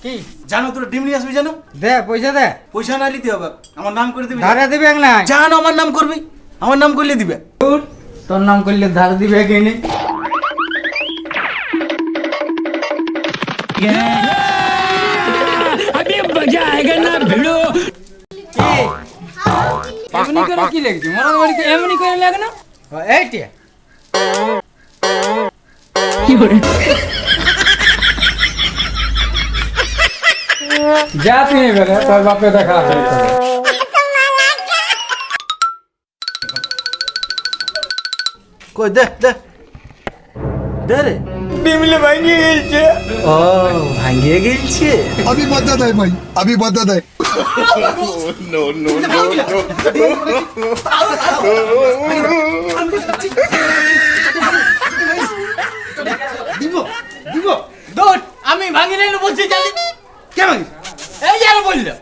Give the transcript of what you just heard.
কি জানো তোর ডিম নিয়ে আসবি জানো? দে পয়সা দে। পয়সা না নিতে হবে, আমার নাম করে দিবি। ধারে দিবে না? জানো আমার নাম করবি, আমার নাম করলে দিবে। ধুর, তোর নাম করলে ধারে দিবে কিনে। এমনি করে কি লিখছি? মরার বাড়িতে এমনি করে লেখ না। এইটা যা তুই এবারে তোর বাপে দেখা আছে। কই দে দে দে রে। ডিমলে ভাঙিয়ে গেছে। ও ভাঙিয়ে গেছে। अभी मदद है भाई, अभी मदद है। দিব দিব। দৌড়, আমি ভাঙি নাই বলছি জানি। কে ভাঙি? এই যারা বললো